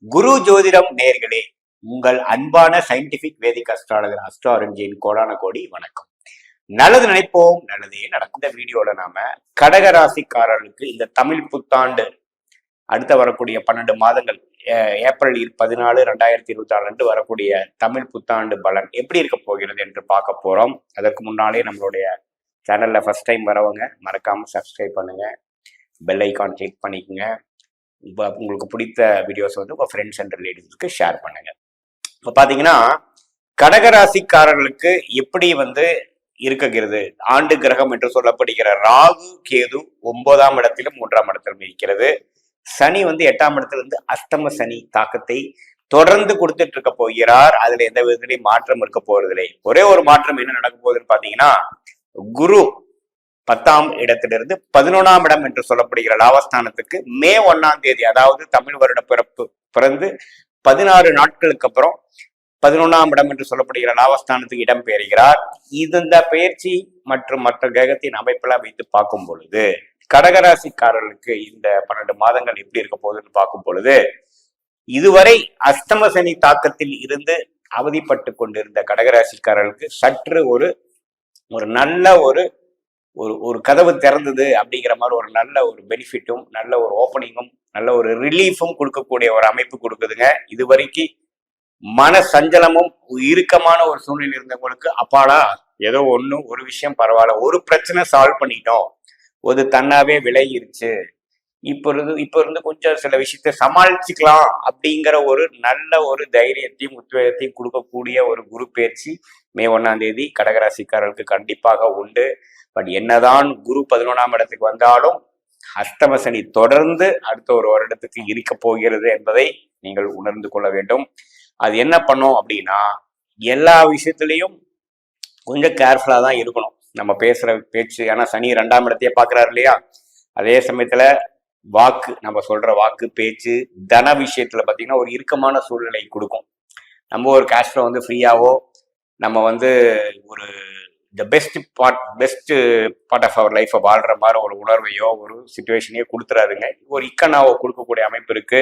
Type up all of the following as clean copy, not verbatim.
குரு ஜோதிடம் நேர்களே, உங்கள் அன்பான சயின்டிபிக் வேதிக் அஸ்ட்ராலஜர் அஸ்ட்ராரஞ்சியின் கோடான கோடி வணக்கம். நல்லது நினைப்போம், நல்லதே நடக்கும். இந்த வீடியோல நாம கடகராசிக்காரர்களுக்கு இந்த தமிழ் புத்தாண்டு அடுத்த வரக்கூடிய 12 மாதங்கள் ஏப்ரல் 14, 2024 அன்று வரக்கூடிய தமிழ் புத்தாண்டு பலன் எப்படி இருக்க போகிறது என்று பார்க்க போறோம். அதற்கு முன்னாலே நம்மளுடைய சேனல்ல ஃபர்ஸ்ட் டைம் வரவங்க மறக்காம சப்ஸ்கிரைப் பண்ணுங்க, பெல் ஐக்கான் கிளிக் பண்ணிக்கோங்க. உங்களுக்கு பிடித்த வீடியோஸ் வந்து உங்கள் ஃப்ரெண்ட்ஸ் அண்ட் ரிலேட்டிவ்ஸ்க்கு ஷேர் பண்ணுங்க. இப்போ பார்த்தீங்கன்னா கடகராசிக்காரர்களுக்கு எப்படி வந்து இருக்கிறது, ஆண்டு கிரகம் என்று சொல்லப்படுகிற ராகு கேது 9ஆம் இடத்திலும் 3ஆம் இடத்திலும் இருக்கிறது. சனி வந்து 8ஆம் இடத்திலிருந்து அஷ்டம சனி தாக்கத்தை தொடர்ந்து கொடுத்துட்டு இருக்க போகிறார். அதுல எந்த விதத்திலையும் மாற்றம் இருக்க போறதில்லை. ஒரே ஒரு மாற்றம் என்ன நடக்க போகுதுன்னு பாத்தீங்கன்னா, குரு 10ஆம் இடத்திலிருந்து 11ஆம் இடம் என்று சொல்லப்படுகிற லாபஸ்தானத்துக்கு மே 1ஆம் தேதி, அதாவது தமிழ் வருட பிறந்து 16 நாட்களுக்கு அப்புறம் 11ஆம் இடம் என்று சொல்லப்படுகிற லாபஸ்தானத்துக்கு இடம் பெறுகிறார். இந்த பயிற்சி மற்றும் மற்ற கிரகத்தின் அமைப்பெல்லாம் வைத்து பார்க்கும் பொழுது கடகராசிக்காரர்களுக்கு இந்த 12 மாதங்கள் எப்படி இருக்க போகுதுன்னு பார்க்கும் பொழுது, இதுவரை அஷ்டம சனி தாக்கத்தில் இருந்து அவதிப்பட்டு கொண்டிருந்த கடகராசிக்காரர்களுக்கு சற்று ஒரு நல்ல ஒரு கதவு திறந்தது அப்படிங்கிற மாதிரி ஒரு நல்ல ஒரு பெனிஃபிட்டும், நல்ல ஒரு ஓப்பனிங்கும், நல்ல ஒரு ரிலீஃபும் கொடுக்கக்கூடிய ஒரு அமைப்பு கொடுக்குதுங்க. இது வரைக்கும் மன சஞ்சலமும் இறுக்கமான ஒரு சூழ்நிலை இருந்தவங்களுக்கு அப்பாடா ஏதோ ஒரு விஷயம் பரவாயில்ல, ஒரு பிரச்சனை சால்வ் பண்ணிட்டோம், ஒரு தன்னாவே விலகிருச்சு, இப்ப இருந்து கொஞ்சம் சில விஷயத்த சமாளிச்சுக்கலாம் அப்படிங்கிற ஒரு நல்ல ஒரு தைரியத்தையும் உத்வேகத்தையும் கொடுக்கக்கூடிய ஒரு குரு பயிற்சி மே 1ஆம் தேதி கடகராசிக்காரர்களுக்கு கண்டிப்பாக உண்டு. பட் என்னதான் குரு 11ஆம் இடத்துக்கு வந்தாலும் அஷ்டம சனி தொடர்ந்து அடுத்த ஒரு வருடத்துக்கு இருக்க போகிறது என்பதை நீங்கள் உணர்ந்து கொள்ள வேண்டும். அது என்ன பண்ணும் அப்படின்னா, எல்லா விஷயத்திலையும் கொஞ்சம் கேர்ஃபுல்லா தான் இருக்கணும் நம்ம பேசுற பேச்சு. ஏன்னா சனி 2ஆம் இடத்தையே பாக்குறாரு இல்லையா. அதே சமயத்துல வாக்கு, நம்ம சொல்ற வாக்கு பேச்சு தன விஷயத்துல பாத்தீங்கன்னா ஒரு இறுக்கமான சூழ்நிலை கொடுக்கும். நம்ம ஒரு கேஷ்ல வந்து ஃப்ரீயாவோ நம்ம வந்து ஒரு பெஸ்ட் பார்ட் ஆஃப் அவர் லைஃப்பை வாழ்ற மாதிரி ஒரு உணர்வையோ ஒரு சுச்சுவேஷனையோ கொடுத்துறாருங்க. ஒரு இக்கனாவோ கொடுக்கக்கூடிய அமைப்பு இருக்கு.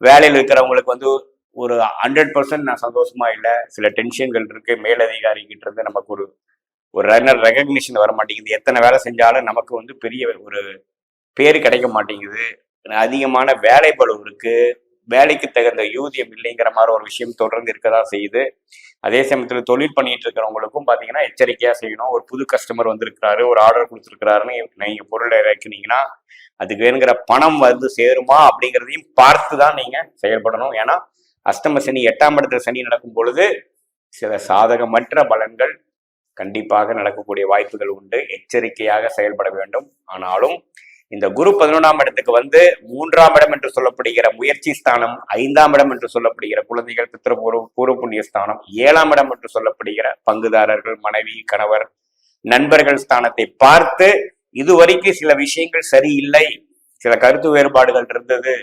வேலையில் இருக்கிறவங்களுக்கு வந்து ஒரு 100% நான் சந்தோஷமா இல்லை, சில டென்ஷன்கள் இருக்கு. மேலதிகாரிகிட்ட இருந்து நமக்கு ஒரு ரெகக்னிஷன் வர மாட்டேங்குது. எத்தனை வேலை செஞ்சாலும் நமக்கு வந்து பெரிய ஒரு பேரு கிடைக்க மாட்டேங்குது. அதிகமான வேலை பளு இருக்கு, வேலைக்கு தகுந்த ஊதியம் இல்லைங்கிற மாதிரி ஒரு விஷயம் தொடர்ந்து இருக்கதான் செய்யுது. அதே சமயத்தில் தொழில் பண்ணிட்டு இருக்கிறவங்களுக்கும் பார்த்தீங்கன்னா எச்சரிக்கையா செய்யணும். ஒரு புது கஸ்டமர் வந்திருக்கிறாரு, ஒரு ஆர்டர் கொடுத்துருக்கிறாருன்னு நீங்க பொருளை இறக்குனீங்கன்னா அதுக்கு வேணுங்கிற பணம் வந்து சேருமா அப்படிங்கிறதையும் பார்த்து தான் நீங்க செயல்படணும். ஏன்னா அஷ்டம சனி 8ஆம் இடத்துல சனி நடக்கும் பொழுது சில சாதகமற்ற பலன்கள் கண்டிப்பாக நடக்கக்கூடிய வாய்ப்புகள் உண்டு. எச்சரிக்கையாக செயல்பட வேண்டும். ஆனாலும் இந்த குரு 11ஆம் இடத்துக்கு வந்து 3ஆம் இடம் என்று சொல்லப்படுகிற முயற்சி ஸ்தானம், 5ஆம் இடம் என்று சொல்லப்படுகிற குழந்தைகள் பூர்வ புண்ணிய ஸ்தானம், 7ஆம் இடம் என்று சொல்லப்படுகிற பங்குதாரர்கள், மனைவி, கணவர், நண்பர்கள் ஸ்தானத்தை பார்த்து இதுவரைக்கும் சில விஷயங்கள் சரியில்லை, சில கருத்து வேறுபாடுகள் இருந்தது,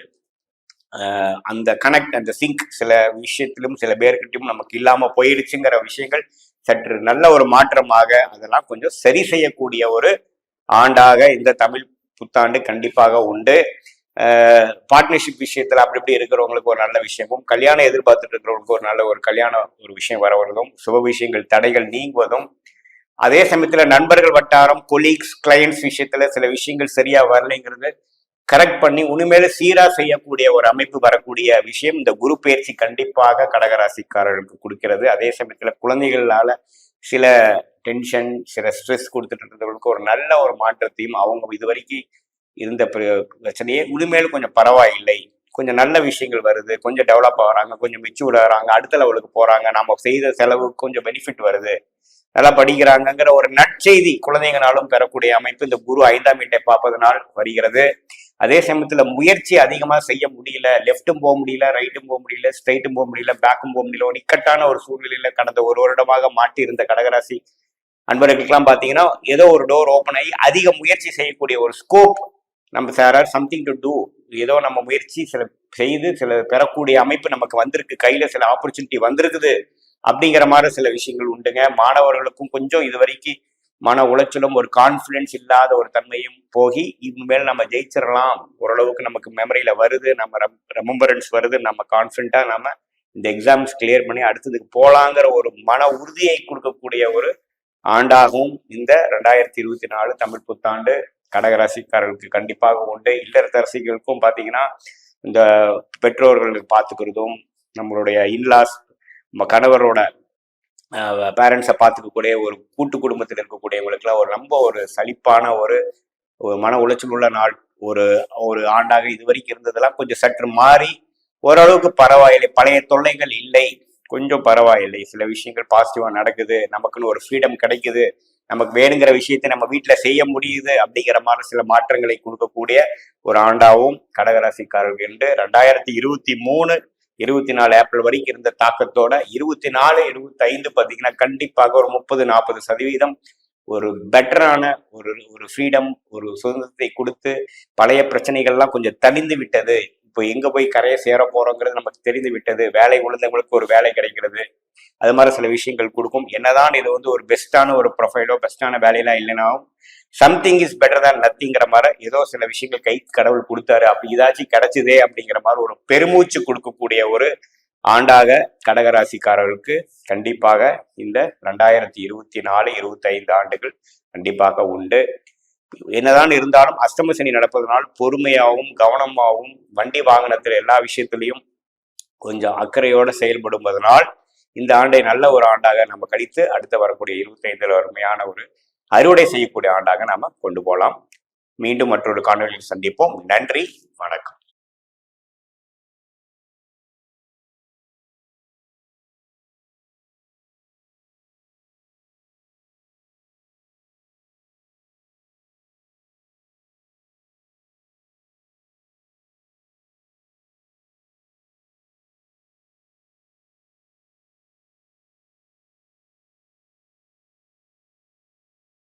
அந்த கனெக்ட், அந்த சிங்க் சில விஷயத்திலும் சில பேர்கிட்டையும் நமக்கு இல்லாம போயிடுச்சுங்கிற விஷயங்கள் சற்று நல்ல ஒரு மாற்றமாக அதெல்லாம் கொஞ்சம் சரி செய்யக்கூடிய ஒரு ஆண்டாக இந்த தமிழ் புத்தாண்டு கண்டிப்பாக உண்டு. பார்ட்னர்ஷிப் விஷயத்துல அப்படி இப்படி இருக்கிறவங்களுக்கு ஒரு நல்ல விஷயமும், கல்யாணம் எதிர்பார்த்துட்டு இருக்கிறவங்களுக்கு ஒரு நல்ல ஒரு கல்யாண ஒரு விஷயம் வரவதும், சுப விஷயங்கள் தடைகள் நீங்குவதும், அதே சமயத்துல நண்பர்கள் வட்டாரம், கொலீக்ஸ், கிளையன்ஸ் விஷயத்துல சில விஷயங்கள் சரியா வரலைங்கிறது கரெக்ட் பண்ணி உண்மையில சீரா செய்யக்கூடிய ஒரு அமைப்பு வரக்கூடிய விஷயம் இந்த குரு பயிற்சி கண்டிப்பாக கடகராசிக்காரர்களுக்கு கொடுக்கிறது. அதே சமயத்துல குழந்தைகளால சில டென்ஷன், சில ஸ்ட்ரெஸ் கொடுத்துட்டு இருந்தவங்களுக்கு ஒரு நல்ல ஒரு மாற்றத்தையும், அவங்க இது வரைக்கும் இருந்த பிரச்சனையே உண்மையில கொஞ்சம் பரவாயில்லை, கொஞ்சம் நல்ல விஷயங்கள் வருது, கொஞ்சம் டெவலப் ஆகிறாங்க, கொஞ்சம் மெச்சூர்ட் ஆகிறாங்க, அடுத்த லெவலுக்கு போறாங்க, நம்ம செய்த செலவுக்கு கொஞ்சம் பெனிஃபிட் வருது, நல்லா படிக்கிறாங்கிற ஒரு நற்செய்தி குழந்தைங்கனாலும் பெறக்கூடிய அமைப்பு இந்த குரு 5ஆம் வீட்டை பார்ப்பதனால் வருகிறது. அதே சமயத்துல முயற்சி அதிகமா செய்ய முடியல, லெஃப்ட்டும் போக முடியல, ரைட்டும் போக முடியல, ஸ்ட்ரைட்டும் போக முடியல, பேக்கும் போக முடியல, ஒரு இக்கட்டான ஒரு சூழ்நிலையில கடந்த ஒரு வருடமாக மாட்டி இருந்த கடகராசி அன்பர்களுக்கெல்லாம் பாத்தீங்கன்னா ஏதோ ஒரு டோர் ஓப்பன் ஆகி அதிக முயற்சி செய்யக்கூடிய ஒரு ஸ்கோப், நம்ம சார் சம்திங் டு டூ, ஏதோ நம்ம முயற்சி சில செய்து சில பெறக்கூடிய அமைப்பு நமக்கு வந்திருக்கு, கையில சில ஆப்பர்ச்சுனிட்டி வந்திருக்குது அப்படிங்கிற மாதிரி சில விஷயங்கள் உண்டுங்க. மாணவர்களுக்கும் கொஞ்சம் இது வரைக்கும் மன உளைச்சலும் ஒரு கான்ஃபிடென்ஸ் இல்லாத ஒரு தன்மையும் போகி இனிமேல் நம்ம ஜெயிச்சிடலாம், ஓரளவுக்கு நமக்கு மெமரியில வருது, நம்ம ரெமம்பரன்ஸ் வருது, நம்ம கான்ஃபிடென்ட்டா நம்ம இந்த எக்ஸாம்ஸ் கிளியர் பண்ணி அடுத்ததுக்கு போலாங்கிற ஒரு மன உறுதியை கொடுக்கக்கூடிய ஒரு ஆண்டாகவும் இந்த 2024 தமிழ் புத்தாண்டு கடகராசிக்காரர்களுக்கு கண்டிப்பாக உண்டு. இல்லத்தரசிகளுக்கும் பார்த்தீங்கன்னா இந்த பெற்றோர்களுக்கு பார்த்துக்கிறதும், நம்மளுடைய இன்லாஸ், நம்ம கணவரோட பேரண்ட்ஸை பார்த்துக்கக்கூடிய ஒரு கூட்டு குடும்பத்தில் இருக்கக்கூடியவங்களுக்குலாம் ரொம்ப ஒரு சலிப்பான ஒரு மன உளைச்சல் உள்ள நாள் ஒரு ஒரு ஆண்டாக இதுவரைக்கும் இருந்ததெல்லாம் கொஞ்சம் சற்று மாறி ஓரளவுக்கு பரவாயில்லை, பழைய தொல்லைகள் இல்லை, கொஞ்சம் பரவாயில்லை, சில விஷயங்கள் பாசிட்டிவா நடக்குது, நமக்குன்னு ஒரு ஃப்ரீடம் கிடைக்குது, நமக்கு வேணுங்கிற விஷயத்தை நம்ம வீட்டுல செய்ய முடியுது அப்படிங்கிற மாதிரி சில மாற்றங்களை கொடுக்கக்கூடிய ஒரு ஆண்டாவும் கடகராசிக்காரர்கள் என்று 2023 24 ஏப்ரல் வரைக்கும் இருந்த தாக்கத்தோட 24 25 பார்த்தீங்கன்னா கண்டிப்பாக ஒரு 30-40% ஒரு பெட்டரான ஒரு ஃப்ரீடம், ஒரு சுதந்திரத்தை கொடுத்து பழைய பிரச்சனைகள்லாம் கொஞ்சம் தணிந்து விட்டது. இப்போ எங்க போய் கரையை சேர போறோங்கிறது நமக்கு தெரிந்து விட்டது, வேலை உழுந்தவங்களுக்கு ஒரு வேலை கிடைக்கிறது, அது மாதிரி சில விஷயங்கள் கொடுக்கும். என்னதான் இது ஒரு பெஸ்டான ஒரு ப்ரொஃபைலோ பெஸ்டான வேலையெல்லாம் இல்லைனாலும் சம்திங் இஸ் பெட்டர் தான் நத்திங்கிற மாதிரி ஏதோ சில விஷயங்கள் கை கடவுள் கொடுத்தாரு, அப்படி ஏதாச்சும் கிடைச்சதே அப்படிங்கிற மாதிரி ஒரு பெருமூச்சு கொடுக்கக்கூடிய ஒரு ஆண்டாக கடகராசிக்காரர்களுக்கு கண்டிப்பாக இந்த 2024-25 ஆண்டுகள் கண்டிப்பாக உண்டு. என்னதான் இருந்தாலும் அஷ்டம சனி நடப்பதனால் பொறுமையாகவும் கவனமாகவும் வண்டி வாகனத்தில் எல்லா விஷயத்திலையும் கொஞ்சம் அக்கறையோட செயல்படுவதனால் இந்த ஆண்டை நல்ல ஒரு ஆண்டாக நம்ம கழித்து அடுத்து வரக்கூடிய 25 அருமையான ஒரு அறுவடை செய்யக்கூடிய ஆண்டாக நாம கொண்டு போகலாம். மீண்டும் மற்றொரு காணொலியில் சந்திப்போம். நன்றி, வணக்கம்.